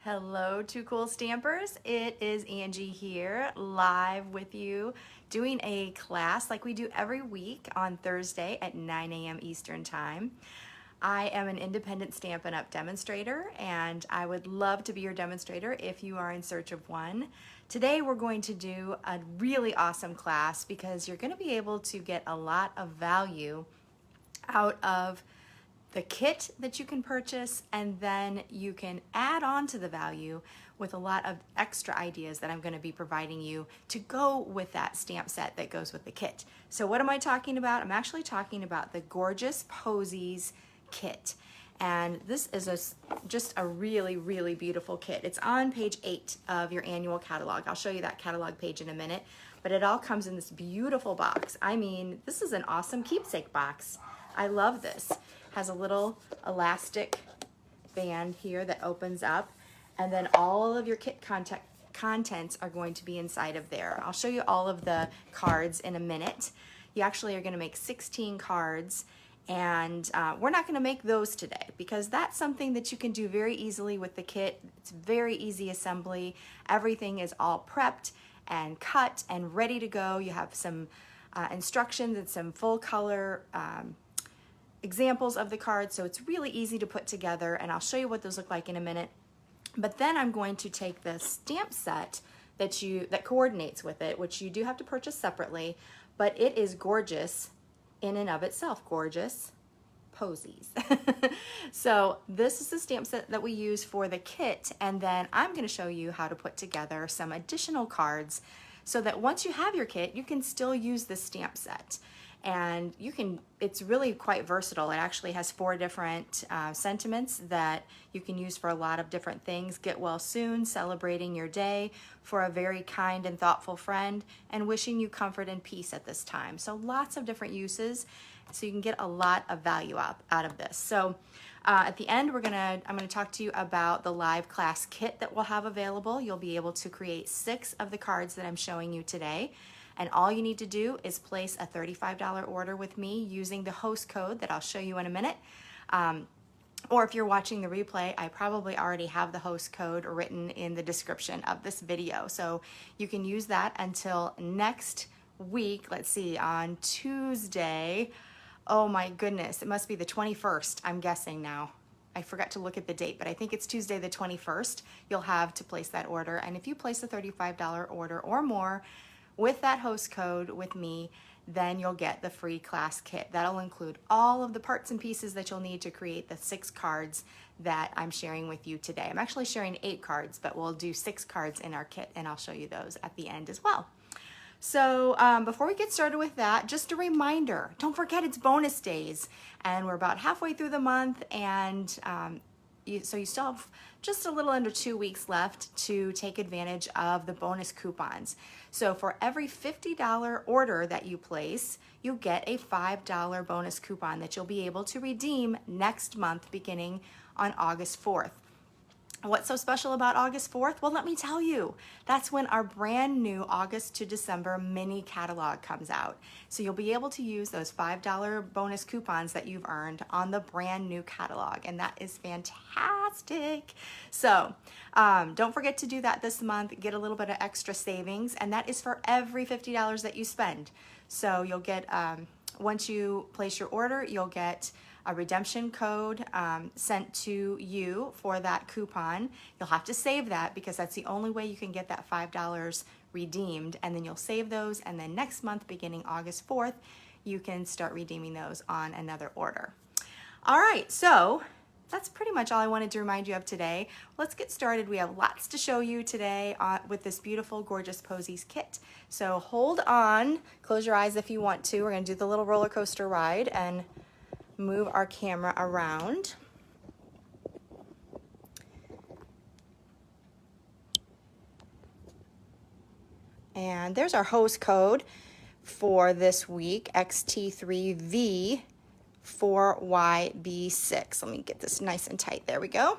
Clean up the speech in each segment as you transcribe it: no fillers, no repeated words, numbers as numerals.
Hello, Two Cool Stampers. It is Angie here, live with you, doing a class like we do every week on Thursday at 9 a.m. Eastern Time. I am an independent Stampin' Up! Demonstrator, and I would love to be your demonstrator if you are in search of one. Today we're going to do a really awesome class because you're going to be able to get a lot of value out of the kit that you can purchase, and then you can add on to the value with a lot of extra ideas that I'm going to be providing you to go with that stamp set that goes with the kit. So what am I talking about? I'm actually talking about the Gorgeous Posies Kit. And this is just a really, really beautiful kit. It's on page 8 of your annual catalog. I'll show you that catalog page in a minute, but it all comes in this beautiful box. I mean, this is an awesome keepsake box. I love this. Has a little elastic band here that opens up, and then all of your kit contents are going to be inside of there. I'll show you all of the cards in a minute. You actually are going to make 16 cards, and we're not going to make those today because that's something that you can do very easily with the kit. It's very easy assembly. Everything is all prepped and cut and ready to go. You have some instructions and some full color examples of the cards, so it's really easy to put together, and I'll show you what those look like in a minute. But then I'm going to take the stamp set that coordinates with it, which you do have to purchase separately, but it is gorgeous in and of itself. Gorgeous Posies. So this is the stamp set that we use for the kit, and then I'm going to show you how to put together some additional cards so that once you have your kit, you can still use this stamp set. And it's really quite versatile. It actually has 4 different sentiments that you can use for a lot of different things. Get well soon, celebrating your day, for a very kind and thoughtful friend, and wishing you comfort and peace at this time. So lots of different uses, so you can get a lot of value out of this. So at the end, I'm gonna talk to you about the live class kit that we'll have available. You'll be able to create 6 of the cards that I'm showing you today. And all you need to do is place a $35 order with me using the host code that I'll show you in a minute. Or if you're watching the replay, I probably already have the host code written in the description of this video. So you can use that until next week. Let's see, on Tuesday. Oh my goodness, it must be the 21st, I'm guessing now. I forgot to look at the date, but I think it's Tuesday the 21st. You'll have to place that order. And if you place a $35 order or more, with that host code with me, then you'll get the free class kit. That'll include all of the parts and pieces that you'll need to create the 6 cards that I'm sharing with you today. I'm actually sharing 8 cards, but we'll do 6 cards in our kit, and I'll show you those at the end as well. So before we get started with that, just a reminder, don't forget it's bonus days, and we're about halfway through the month, and so you still have just a little under 2 weeks left to take advantage of the bonus coupons. So for every $50 order that you place, you get a $5 bonus coupon that you'll be able to redeem next month beginning on August 4th. What's so special about August 4th? Well, let me tell you. That's when our brand new August to December mini catalog comes out. So you'll be able to use those $5 bonus coupons that you've earned on the brand new catalog, and that is fantastic. So don't forget to do that this month. Get a little bit of extra savings, and that is for every $50 that you spend. So you'll get, once you place your order, you'll get a redemption code sent to you for that coupon. You'll have to save that because that's the only way you can get that $5 redeemed, and then you'll save those, and then next month beginning August 4th you can start redeeming those on another order. All right, so that's pretty much all I wanted to remind you of today. Let's get started. We have lots to show you today with this beautiful Gorgeous Posies kit. So hold on, close your eyes if you want to. We're going to do the little roller coaster ride and move our camera around. And there's our host code for this week, XT3V4YB6. Let me get this nice and tight. There we go.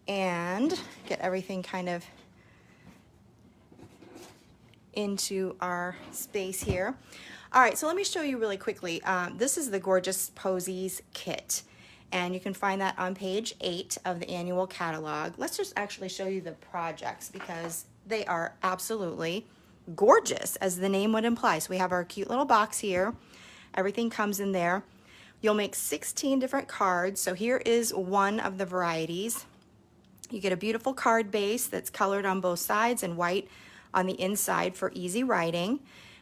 And get everything kind of into our space here. All right, so let me show you really quickly. This is the Gorgeous Posies Kit. and you can find that on page 8 of the annual catalog. Let's just actually show you the projects because they are absolutely gorgeous, as the name would imply. So we have our cute little box here. Everything comes in there. You'll make 16 different cards. So here is one of the varieties. You get a beautiful card base that's colored on both sides and white on the inside for easy writing.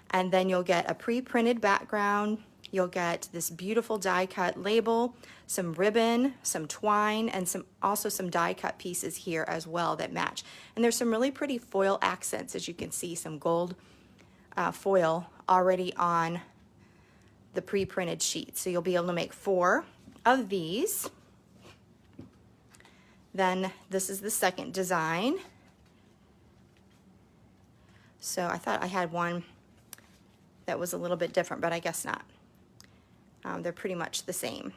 And then you'll get a pre-printed background. You'll get this beautiful die cut label, some ribbon, some twine, and also some die cut pieces here as well that match. And there's some really pretty foil accents, as you can see, some gold foil already on the pre-printed sheet. So you'll be able to make 4 of these. Then this is the second design. So I thought I had one that was a little bit different, but I guess not. They're pretty much the same.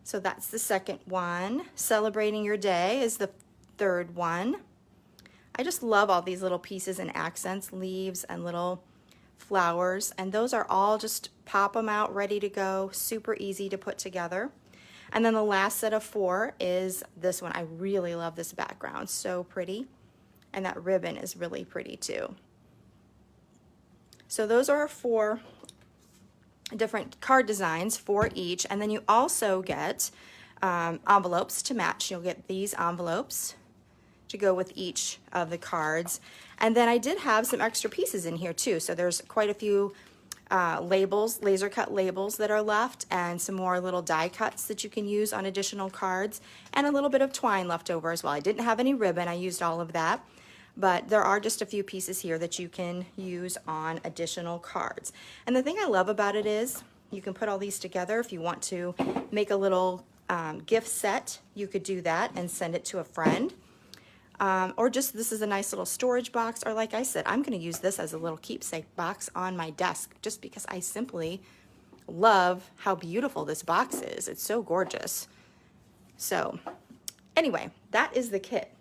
So that's the second one. Celebrating Your Day is the third one. I just love all these little pieces and accents, leaves and little flowers, and those are all just pop them out ready to go, super easy to put together. And then the last set of 4 is this one. I really love this background, so pretty, and that ribbon is really pretty too. So those are our 4 different card designs for each, and then you also get envelopes to match. You'll get these envelopes to go with each of the cards. And then I did have some extra pieces in here too. So there's quite a few labels, laser cut labels that are left, and some more little die cuts that you can use on additional cards, and a little bit of twine left over as well. I didn't have any ribbon, I used all of that, but there are just a few pieces here that you can use on additional cards. And the thing I love about it is you can put all these together. If you want to make a little gift set, you could do that and send it to a friend. Or just, this is a nice little storage box, or like I said, I'm going to use this as a little keepsake box on my desk just because I simply love how beautiful this box is. It's so gorgeous. So anyway, that is the kit.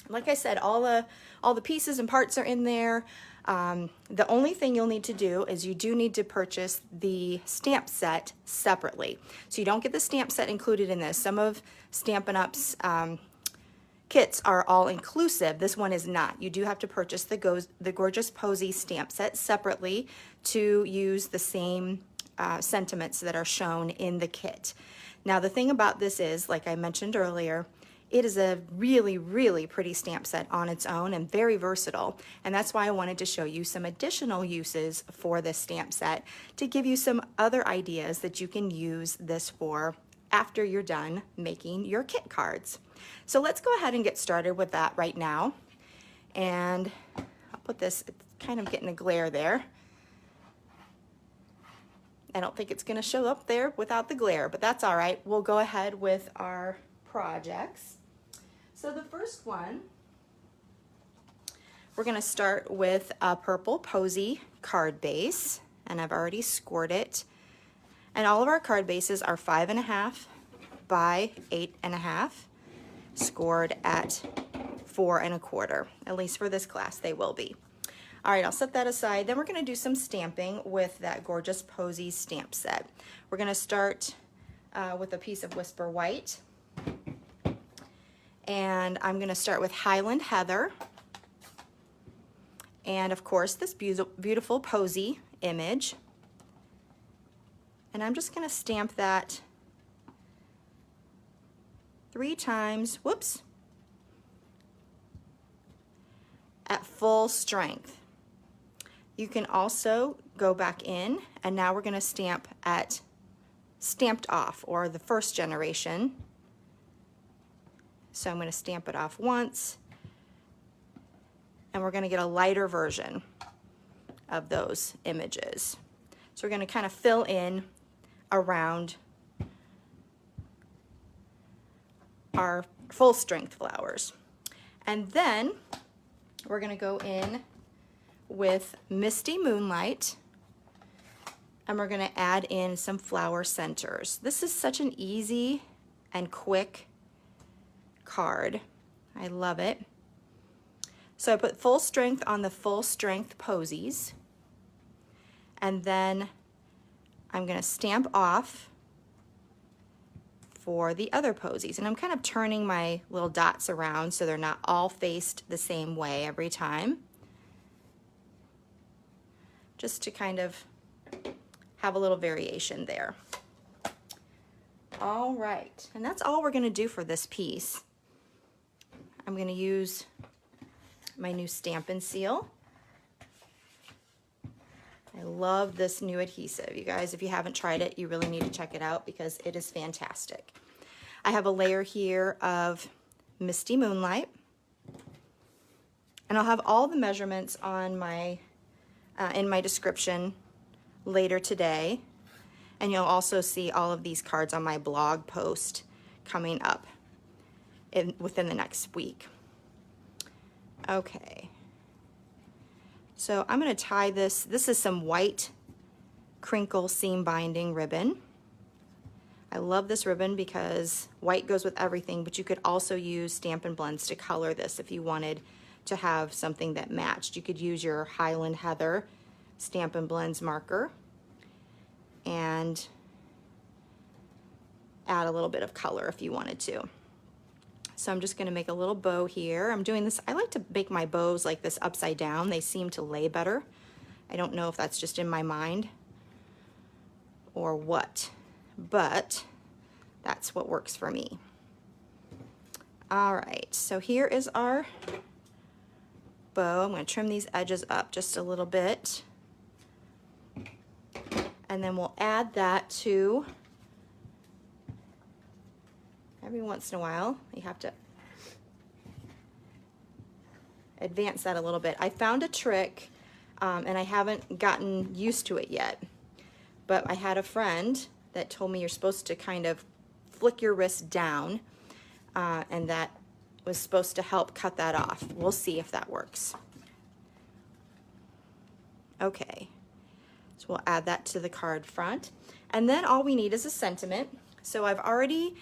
Like I said, all the pieces and parts are in there. The only thing you'll need to do is you do need to purchase the stamp set separately. So you don't get the stamp set included in this. Some of Stampin' Up's kits are all inclusive. This one is not. You do have to purchase the Gorgeous Posies stamp set separately to use the same sentiments that are shown in the kit. Now the thing about this is, like I mentioned earlier, it is a really, really pretty stamp set on its own and very versatile. And that's why I wanted to show you some additional uses for this stamp set to give you some other ideas that you can use this for after you're done making your kit cards. So let's go ahead and get started with that right now. And I'll put this, it's kind of getting a glare there. I don't think it's going to show up there without the glare, but that's all right. We'll go ahead with our projects. So the first one, we're going to start with a purple posy card base, and I've already scored it. And all of our card bases are 5.5 by 8.5, scored at 4.25. At least for this class, they will be. All right, I'll set that aside. Then we're going to do some stamping with that Gorgeous Posies stamp set. We're going to start with a piece of Whisper White. And I'm going to start with Highland Heather. And of course, this beautiful posy image. And I'm just going to stamp that 3 times, whoops, at full strength. You can also go back in, and now we're going to stamp at stamped off, or the first generation. So I'm going to stamp it off once, and we're going to get a lighter version of those images. So we're going to kind of fill in around our full strength flowers. And then we're going to go in with Misty Moonlight, and we're going to add in some flower centers. This is such an easy and quick card. I love it. So I put full strength on the full strength posies, and then I'm going to stamp off for the other posies. And I'm kind of turning my little dots around so they're not all faced the same way every time, just to kind of have a little variation there. All right, and that's all we're gonna do for this piece. I'm gonna use my new Stampin' Seal. I love this new adhesive. You guys, if you haven't tried it, you really need to check it out because it is fantastic. I have a layer here of Misty Moonlight, and I'll have all the measurements on my in my description later today, and you'll also see all of these cards on my blog post coming up within the next week. Okay. So I'm going to tie this. This is some white crinkle seam binding ribbon. I love this ribbon because white goes with everything, but you could also use Stampin' Blends to color this if you wanted to have something that matched. You could use your Highland Heather Stampin' Blends marker and add a little bit of color if you wanted to. So I'm just gonna make a little bow here. I'm doing this, I like to make my bows like this upside down. They seem to lay better. I don't know if that's just in my mind or what, but that's what works for me. All right, so here is our bow. I'm gonna trim these edges up just a little bit. And then we'll add that to, every once in a while, you have to advance that a little bit. I found a trick, and I haven't gotten used to it yet, but I had a friend that told me you're supposed to kind of flick your wrist down, and that was supposed to help cut that off. We'll see if that works. Okay, so we'll add that to the card front. And then all we need is a sentiment. So I've already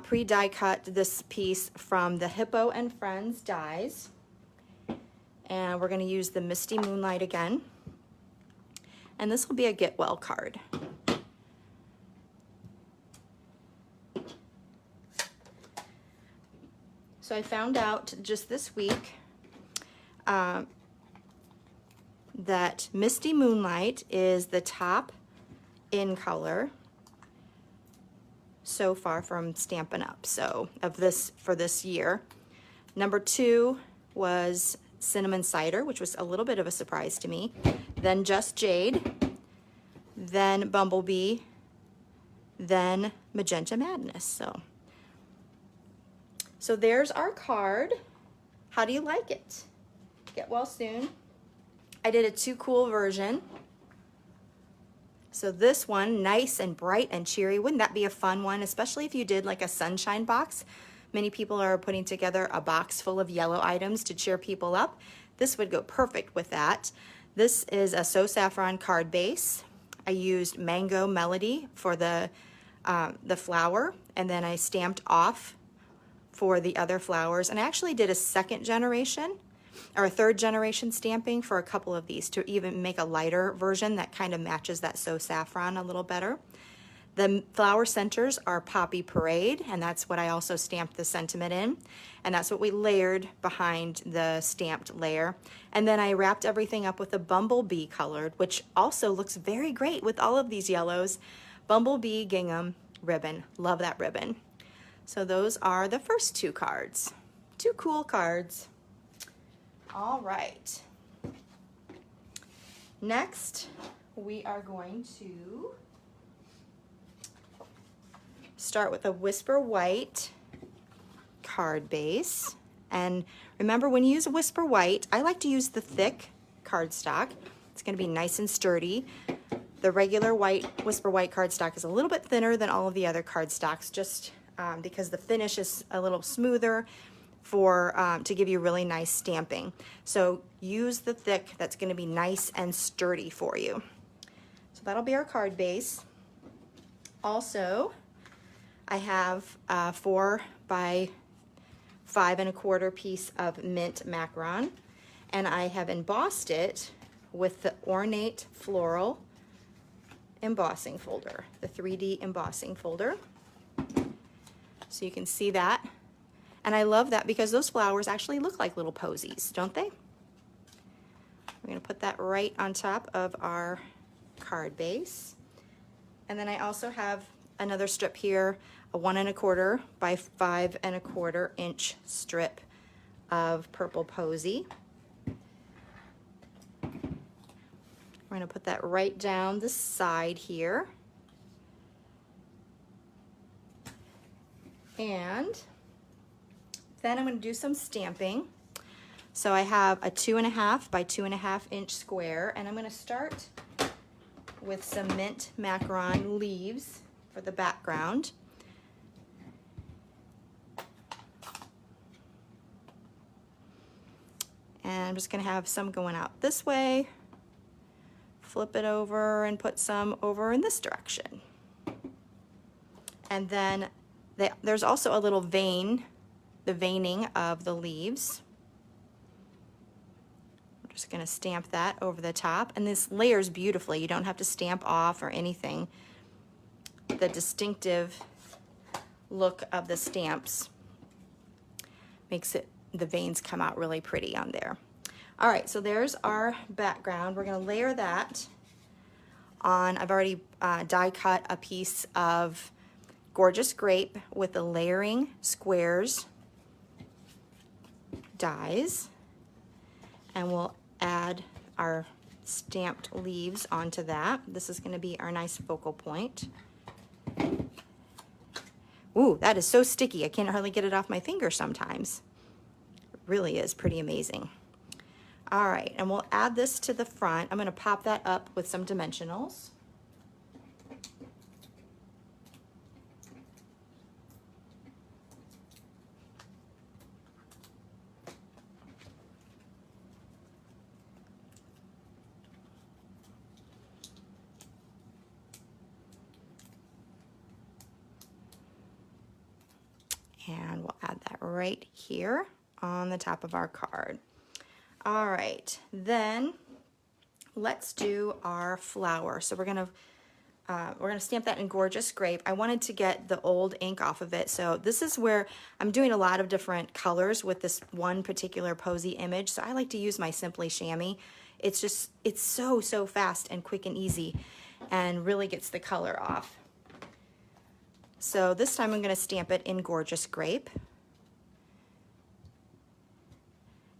pre-die cut this piece from the Hippo and Friends dies. And we're gonna use the Misty Moonlight again. And this will be a Get Well card. So I found out just this week that Misty Moonlight is the top in color so far from Stampin' Up, so of this for this year. Number 2 was Cinnamon Cider, which was a little bit of a surprise to me. Then Just Jade, then Bumblebee, then Magenta Madness. So there's our card. How do you like it? Get well soon. I did a Too Cool version. So this one, nice and bright and cheery. Wouldn't that be a fun one, especially if you did like a sunshine box? Many people are putting together a box full of yellow items to cheer people up. This would go perfect with that. This is a So Saffron card base. I used Mango Melody for the flower, and then I stamped off for the other flowers. And I actually did a second generation or a third generation stamping for a couple of these to even make a lighter version that kind of matches that So Saffron a little better. The flower centers are Poppy Parade, and that's what I also stamped the sentiment in. And that's what we layered behind the stamped layer. And then I wrapped everything up with a Bumblebee colored, which also looks very great with all of these yellows. Bumblebee gingham ribbon. Love that ribbon. So those are the first 2 cards. 2 cool cards. All right. Next, we are going to start with a Whisper White card base. And remember, when you use a Whisper White, I like to use the thick cardstock. It's going to be nice and sturdy. The regular Whisper White cardstock is a little bit thinner than all of the other cardstocks, just because the finish is a little smoother to give you really nice stamping. So use the thick, that's going to be nice and sturdy for you. So that'll be our card base. Also, I have a 4 by 5 1/4 piece of mint macaron, and I have embossed it with the Ornate Floral Embossing folder, the 3D embossing folder. So you can see that. And I love that because those flowers actually look like little posies, don't they? We're going to put that right on top of our card base. And then I also have another strip here, a 1 1/4 by 5 1/4 inch strip of purple posy. We're going to put that right down the side here. And then I'm going to do some stamping. So I have a 2 1/2 by 2 1/2 inch square, and I'm going to start with some mint macaron leaves for the background. And I'm just going to have some going out this way, flip it over and put some over in this direction. And then there's also a little vein, the veining of the leaves. I'm just going to stamp that over the top, and this layers beautifully. You don't have to stamp off or anything. The distinctive look of the stamps makes it, the veins come out really pretty on there. All right, so there's our background. We're going to layer that on, I've already die cut a piece of Gorgeous Grape with the layering squares dies, and we'll add our stamped leaves onto that. This is going to be our nice focal point. Ooh, that is so sticky. I can't hardly get it off my finger sometimes. It really is pretty amazing. All right, and we'll add this to the front. I'm going to pop that up with some dimensionals. And we'll add that right here on the top of our card. All right, then let's do our flower. So we're gonna stamp that in Gorgeous Grape. I wanted to get the old ink off of it, so this is where I'm doing a lot of different colors with this one particular posy image. So I like to use my Simply Chamois. It's so fast and quick and easy, and really gets the color off. So this time I'm going to stamp it in Gorgeous Grape.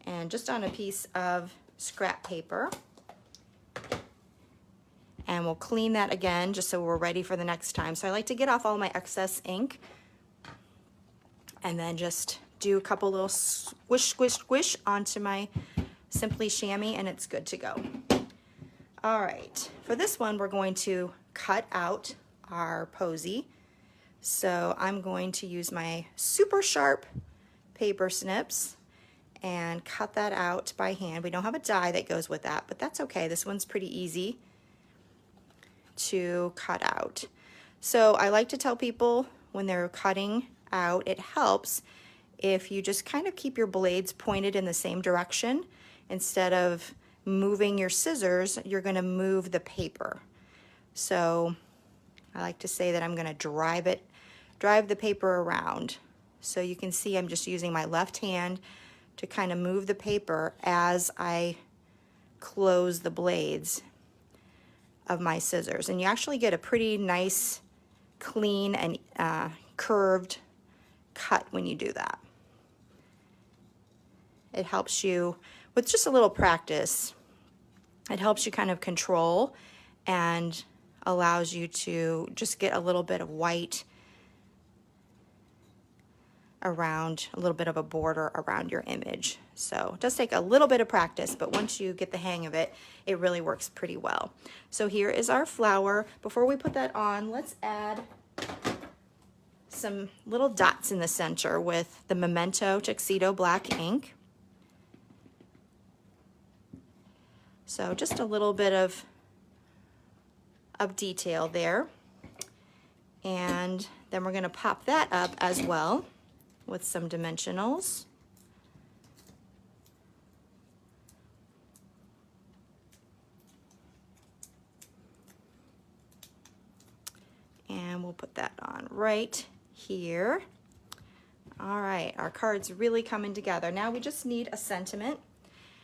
And just on a piece of scrap paper. And we'll clean that again just so we're ready for the next time. So I like to get off all my excess ink and then just do a couple little squish, squish, squish onto my Simply Chamois, and it's good to go. All right, for this one we're going to cut out our posy. So I'm going to use my super sharp paper snips and cut that out by hand. We don't have a die that goes with that, but that's okay. This one's pretty easy to cut out. So I like to tell people when they're cutting out, it helps if you just kind of keep your blades pointed in the same direction. Instead of moving your scissors, you're going to move the paper. So I like to say that I'm going to drive the paper around. So you can see I'm just using my left hand to kind of move the paper as I close the blades of my scissors. And you actually get a pretty nice, clean, and curved cut when you do that. It helps you, with just a little practice, it helps you kind of control and allows you to just get a little bit of white around, a little bit of a border around your image. So it does take a little bit of practice, but once you get the hang of it, it really works pretty well. So here is our flower. Before we put that on, let's add some little dots in the center with the Memento Tuxedo Black ink. So just a little bit of detail there. And then we're going to pop that up as well with some dimensionals. And we'll put that on right here. All right, our card's really coming together. Now we just need a sentiment.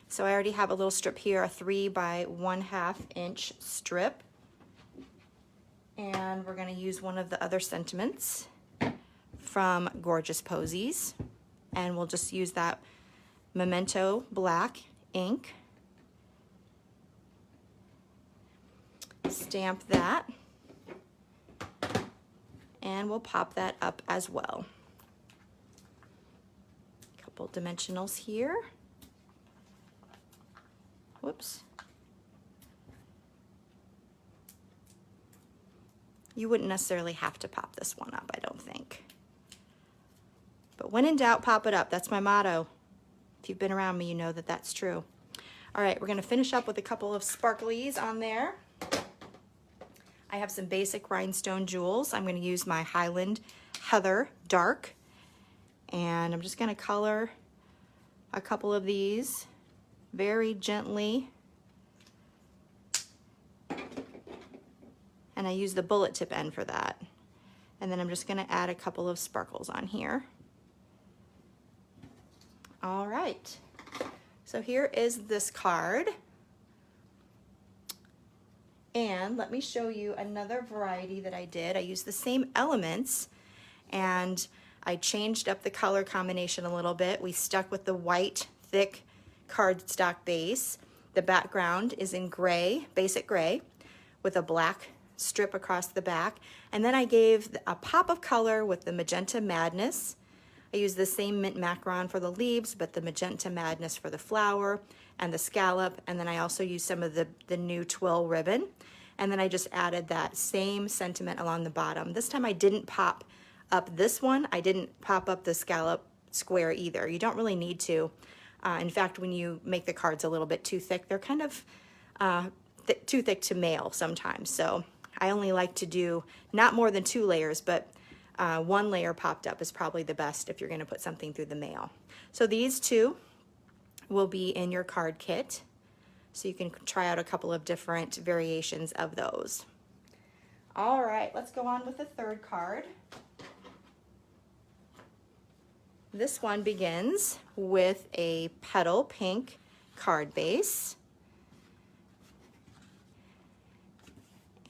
So I already have a little strip here, a 3 by 1/2 inch strip. And we're gonna use one of the other sentiments from Gorgeous Posies. And we'll just use that Memento black ink. Stamp that. And we'll pop that up as well. Couple dimensionals here. Whoops. You wouldn't necessarily have to pop this one up, I don't think. But when in doubt, pop it up. That's my motto. If you've been around me, you know that that's true. All right, we're gonna finish up with a couple of sparklies on there. I have some basic rhinestone jewels. I'm gonna use my Highland Heather Dark. And I'm just gonna color a couple of these very gently. And I use the bullet tip end for that. And then I'm just gonna add a couple of sparkles on here. All right, so here is this card. And let me show you another variety that I did. I used the same elements and I changed up the color combination a little bit. We stuck with the white, thick cardstock base. The background is in gray, basic gray, with a black strip across the back. And then I gave a pop of color with the Magenta Madness. I used the same mint macaron for the leaves, but the Magenta Madness for the flower and the scallop. And then I also used some of the new twill ribbon. And then I just added that same sentiment along the bottom. This time I didn't pop up this one. I didn't pop up the scallop square either. You don't really need to. In fact, when you make the cards a little bit too thick, they're kind of too thick to mail sometimes. So I only like to do not more than 2 layers, but 1 layer popped up is probably the best if you're gonna put something through the mail. So these 2 will be in your card kit. So you can try out a couple of different variations of those. All right, let's go on with the third card. This one begins with a petal pink card base.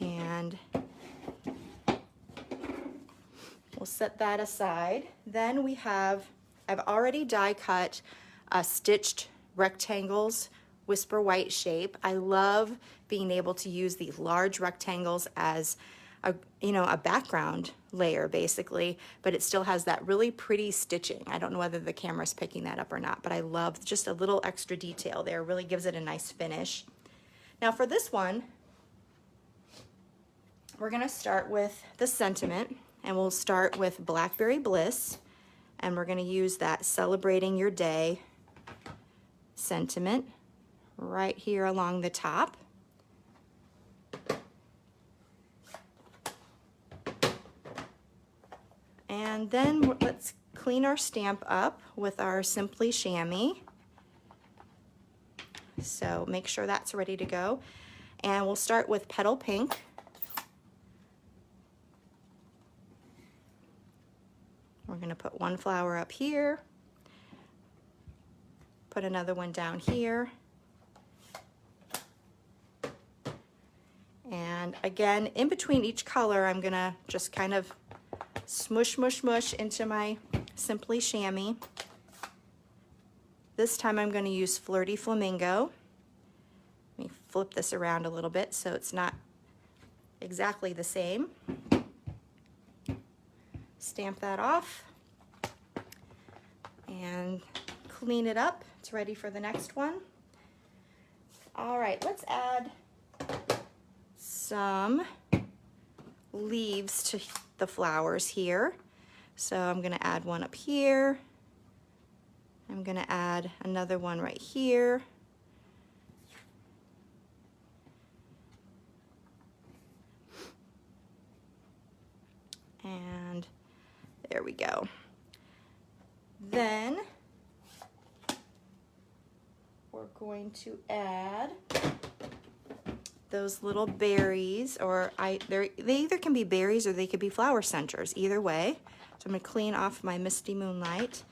And we'll set that aside. Then we have, I've already die cut stitched rectangles, Whisper White shape. I love being able to use these large rectangles as a background layer basically, but it still has that really pretty stitching. I don't know whether the camera's picking that up or not, but I love just a little extra detail there. Really gives it a nice finish. Now for this one, we're gonna start with the sentiment, and we'll start with Blackberry Bliss, and we're gonna use that Celebrating Your Day sentiment right here along the top. And then let's clean our stamp up with our Simply Chamois. So make sure that's ready to go. And we'll start with Petal Pink. We're gonna put 1 flower up here, put another one down here. And again, in between each color, I'm gonna just kind of smush, mush, mush into my Simply Chamois. This time I'm gonna use Flirty Flamingo. Let me flip this around a little bit so it's not exactly the same. Stamp that off and clean it up. It's ready for the next one. All right, let's add some leaves to the flowers here. So I'm gonna add one up here. I'm gonna add another one right here. And there we go. Then we're going to add those little berries, or they either can be berries or they could be flower centers, either way. So I'm going to clean off my Misty Moonlight.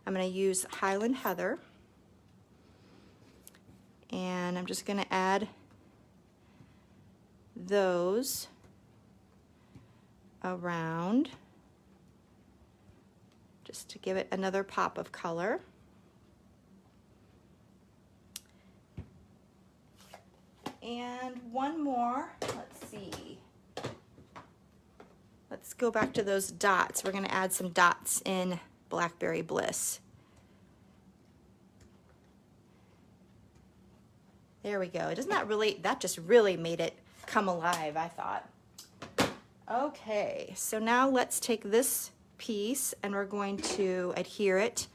I'm going to use Highland Heather, and I'm just going to add those around just to give it another pop of color. And one more, let's see. Let's go back to those dots. We're going to add some dots in Blackberry Bliss. There we go. Doesn't that really, that just really made it come alive, I thought. Okay, so now let's take this piece and we're going to adhere it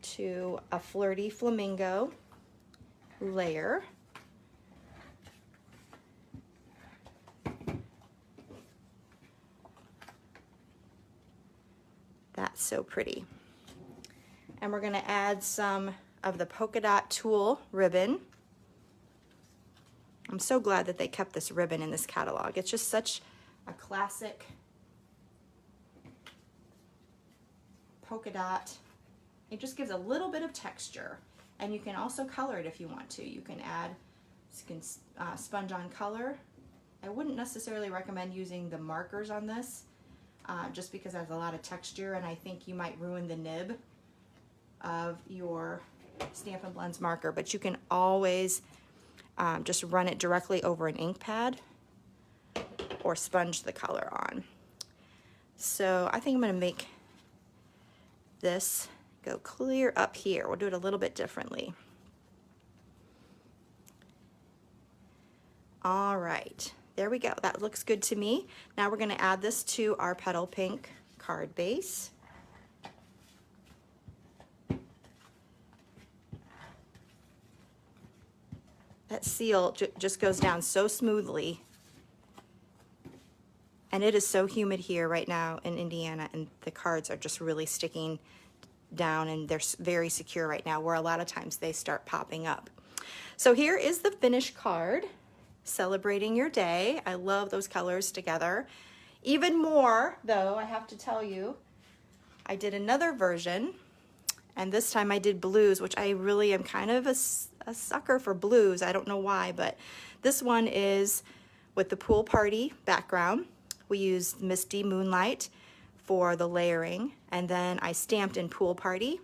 to a Flirty Flamingo layer. That's so pretty. And we're going to add some of the polka dot tulle ribbon. I'm so glad that they kept this ribbon in this catalog. It's just such a classic polka dot. It just gives a little bit of texture, and you can also color it if you want to. You can add, you can sponge on color. I wouldn't necessarily recommend using the markers on this, just because it has a lot of texture, and I think you might ruin the nib of your Stampin' Blends marker, but you can always just run it directly over an ink pad or sponge the color on. So I think I'm going to make this go clear up here. We'll do it a little bit differently. All right, there we go. That looks good to me. Now we're going to add this to our Petal Pink card base. That seal just goes down so smoothly. And it is so humid here right now in Indiana, and the cards are just really sticking down, and they're very secure right now, where a lot of times they start popping up. So here is the finished card, celebrating your day. I love those colors together. Even more, though, I have to tell you, I did another version, and this time I did blues, which I really am kind of a sucker for blues. I don't know why, but this one is with the pool party background. We used Misty Moonlight for the layering, and then I stamped in Pool Party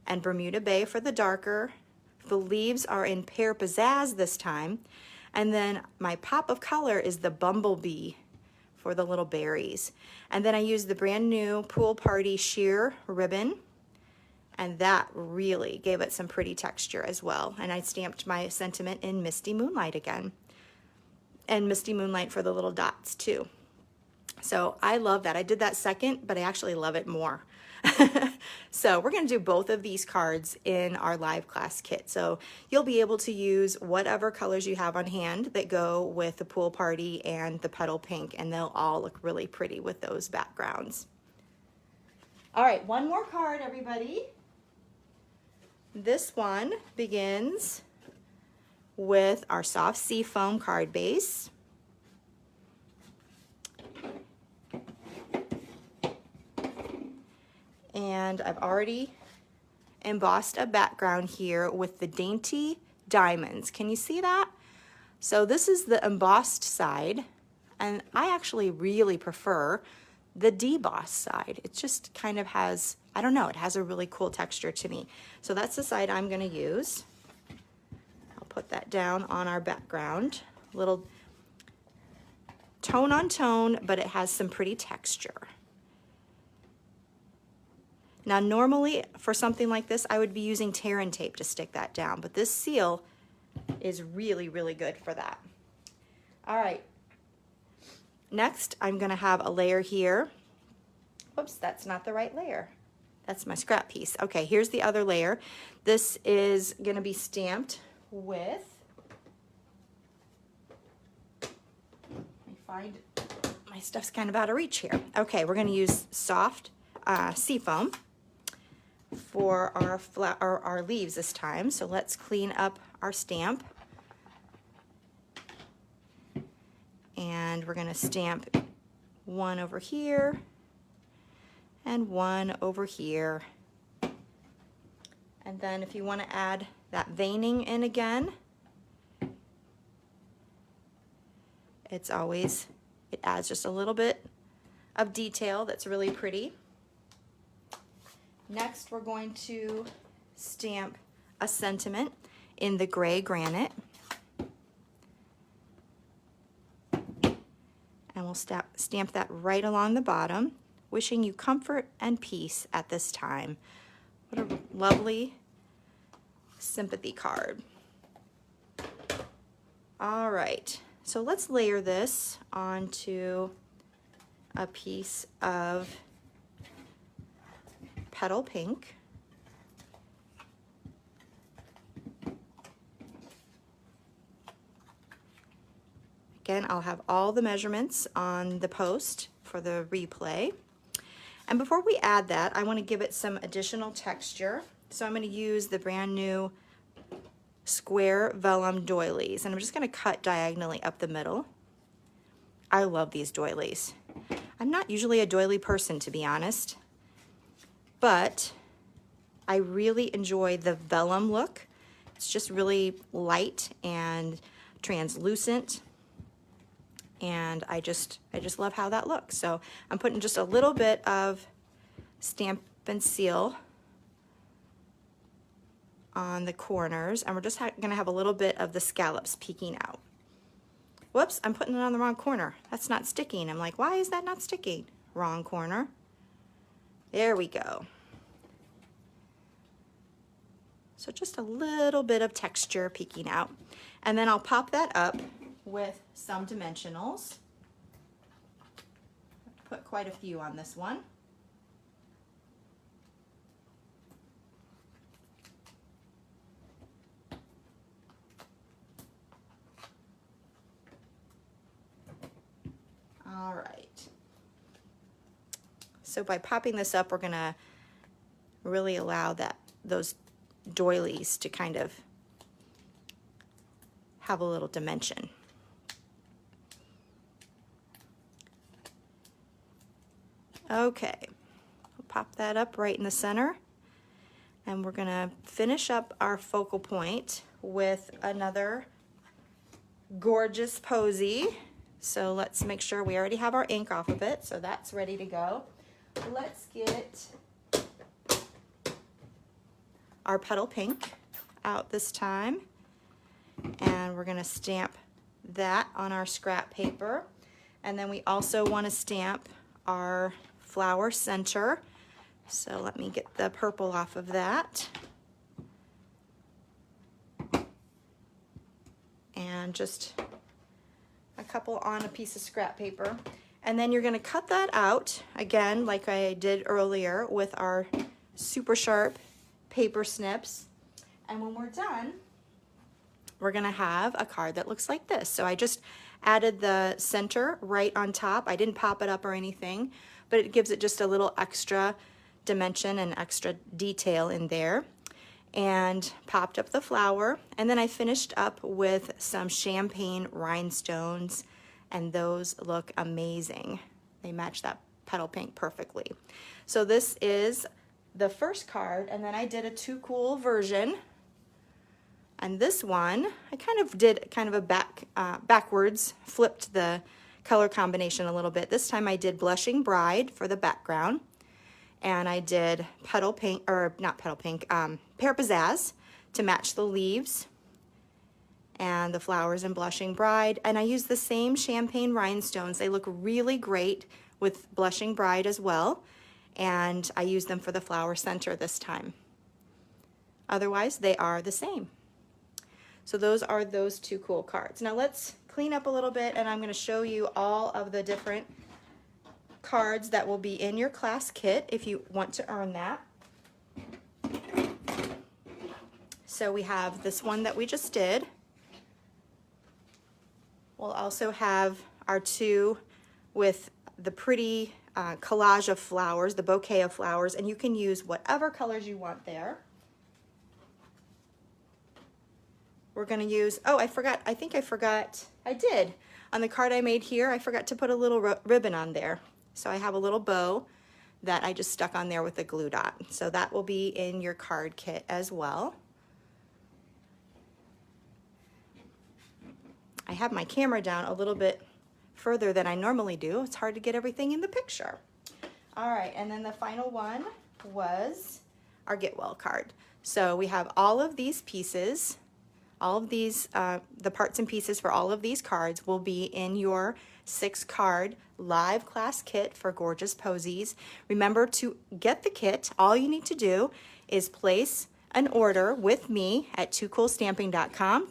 and Bermuda Bay for the darker. The leaves are in Pear Pizzazz this time, and then my pop of color is the Bumblebee for the little berries. And then I used the brand new Pool Party sheer ribbon, and that really gave it some pretty texture as well. And I stamped my sentiment in Misty Moonlight again, and Misty Moonlight for the little dots too. So I love that. I did that second, but I actually love it more. So we're going to do both of these cards in our live class kit. So you'll be able to use whatever colors you have on hand that go with the Pool Party and the Petal Pink, and they'll all look really pretty with those backgrounds. All right, one more card, everybody. This one begins with our soft Seafoam card base. And I've already embossed a background here with the dainty diamonds. Can you see that? So this is the embossed side, and I actually really prefer the debossed side. It just kind of has, I don't know, it has a really cool texture to me. So that's the side I'm going to use. I'll put that down on our background. Little tone on tone, but it has some pretty texture. Now normally for something like this I would be using tear and tape to stick that down, but this seal is really, really good for that. All right, next I'm going to have a layer here. Whoops, that's not the right layer. That's my scrap piece. Okay, here's the other layer. This is going to be stamped with, let me find, my stuff's kind of out of reach here. Okay, we're going to use soft Seafoam for our leaves this time. So let's clean up our stamp. And we're gonna stamp one over here and one over here. And then if you want to add that veining in again, it adds just a little bit of detail that's really pretty. Next, we're going to stamp a sentiment in the gray granite. And we'll stamp that right along the bottom, wishing you comfort and peace at this time. What a lovely sympathy card. All right, so let's layer this onto a piece of petal pink. Again, I'll have all the measurements on the post for the replay. And before we add that, I want to give it some additional texture. So I'm going to use the brand new square vellum doilies, and I'm just going to cut diagonally up the middle. I love these doilies. I'm not usually a doily person, to be honest, but I really enjoy the vellum look. It's just really light and translucent, and I just love how that looks. So I'm putting just a little bit of Stamp and Seal on the corners, and we're just gonna have a little bit of the scallops peeking out. Whoops, I'm putting it on the wrong corner. That's not sticking. I'm like, why is that not sticking? Wrong corner. There we go. So just a little bit of texture peeking out. And then I'll pop that up with some dimensionals. Put quite a few on this one. All right. So by popping this up, we're gonna really allow those doilies to kind of have a little dimension. Okay, we'll pop that up right in the center, and we're gonna finish up our focal point with another Gorgeous Posy. So let's make sure we already have our ink off of it, so that's ready to go. Let's get our petal pink out this time, and we're gonna stamp that on our scrap paper. And then we also want to stamp our flower center. So let me get the purple off of that. And just a couple on a piece of scrap paper. And then you're going to cut that out, again, like I did earlier with our super sharp paper snips. And when we're done, we're going to have a card that looks like this. So I just added the center right on top. I didn't pop it up or anything, but it gives it just a little extra dimension and extra detail in there. And popped up the flower, and then I finished up with some champagne rhinestones, and those look amazing. They match that petal pink perfectly. So this is the first card, and then I did a Too Cool version. And this one, I kind of did a backwards, flipped the color combination a little bit. This time I did Blushing Bride for the background, and I did petal pink, or not petal pink, Pear Pizzazz to match the leaves and the flowers in Blushing Bride. And I used the same champagne rhinestones. They look really great with Blushing Bride as well. And I used them for the flower center this time. Otherwise, they are the same. So those are those Too Cool cards. Now let's clean up a little bit, and I'm going to show you all of the different cards that will be in your class kit if you want to earn that. So we have this one that we just did. We'll also have our two with the pretty collage of flowers, the bouquet of flowers, and you can use whatever colors you want there. We're going to use, oh, I did. On the card I made here, I forgot to put a little ribbon on there. So I have a little bow that I just stuck on there with a glue dot. So that will be in your card kit as well. I have my camera down a little bit further than I normally do. It's hard to get everything in the picture. All right, and then the final one was our Get Well card. So we have all of these pieces, all of these, the parts and pieces for all of these cards will be in your 6-card live class kit for Gorgeous Posies. Remember, to get the kit, all you need to do is place an order with me at toocoolstamping.com.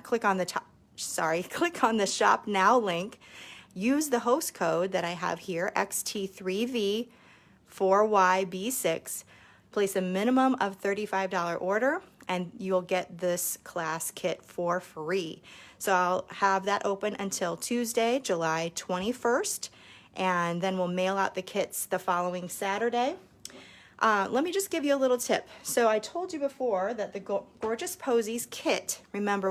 Click on the top, click on the Shop Now link. Use the host code that I have here, XT3V4YB6. Place a minimum of $35 order and you'll get this class kit for free. So I'll have that open until Tuesday, July 21st, and then we'll mail out the kits the following Saturday. Let me just give you a little tip. So I told you before that the Gorgeous Posies Kit, remember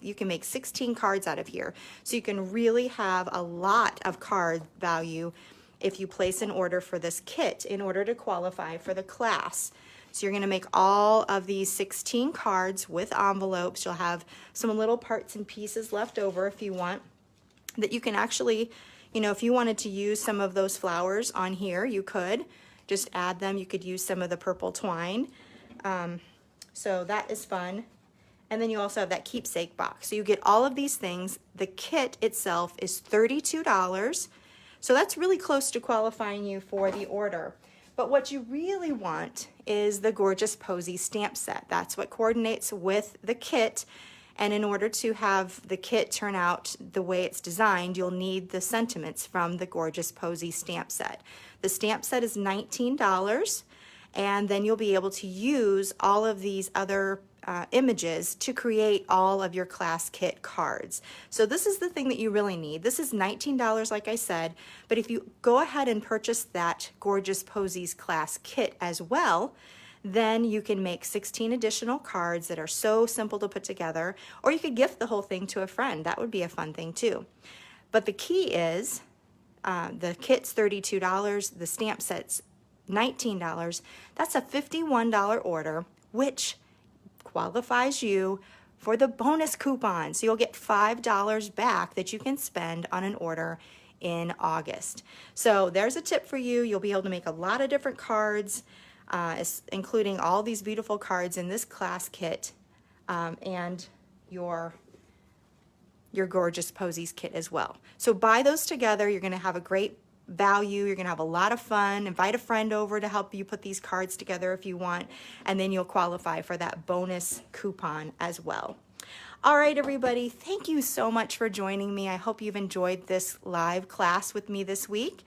you can make 16 cards out of here. So you can really have a lot of card value if you place an order for this kit in order to qualify for the class. So you're going to make all of these 16 cards with envelopes. You'll have some little parts and pieces left over if you want, that you can actually, if you wanted to use some of those flowers on here, you could just add them. You could use some of the purple twine. So that is fun. And then you also have that keepsake box. So you get all of these things. The kit itself is $32. So that's really close to qualifying you for the order. But what you really want is the Gorgeous Posies stamp set. That's what coordinates with the kit. And in order to have the kit turn out the way it's designed, you'll need the sentiments from the Gorgeous Posies stamp set. The stamp set is $19, and then you'll be able to use all of these other images to create all of your class kit cards. So this is the thing that you really need. This is $19, like I said, but if you go ahead and purchase that Gorgeous Posies class kit as well, then you can make 16 additional cards that are so simple to put together, or you could gift the whole thing to a friend. That would be a fun thing too. But the key is the kit's $32, the stamp set's $19. That's a $51 order, which qualifies you for the bonus coupon. So you'll get $5 back that you can spend on an order in August. So there's a tip for you. You'll be able to make a lot of different cards, including all these beautiful cards in this class kit, and your Gorgeous Posies kit as well. So buy those together. You're going to have a great value. You're going to have a lot of fun. Invite a friend over to help you put these cards together if you want, and then you'll qualify for that bonus coupon as well. All right, everybody, thank you so much for joining me. I hope you've enjoyed this live class with me this week,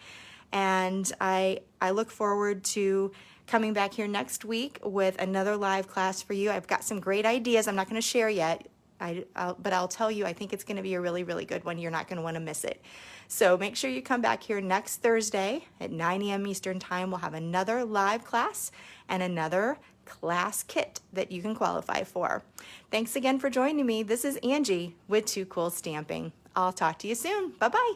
and I look forward to coming back here next week with another live class for you. I've got some great ideas I'm not going to share yet, but I'll tell you, I think it's going to be a really, really good one. You're not going to want to miss it. So make sure you come back here next Thursday at 9 a.m. Eastern Time. We'll have another live class and another class kit that you can qualify for. Thanks again for joining me. This is Angie with Too Cool Stamping. I'll talk to you soon. Bye-bye.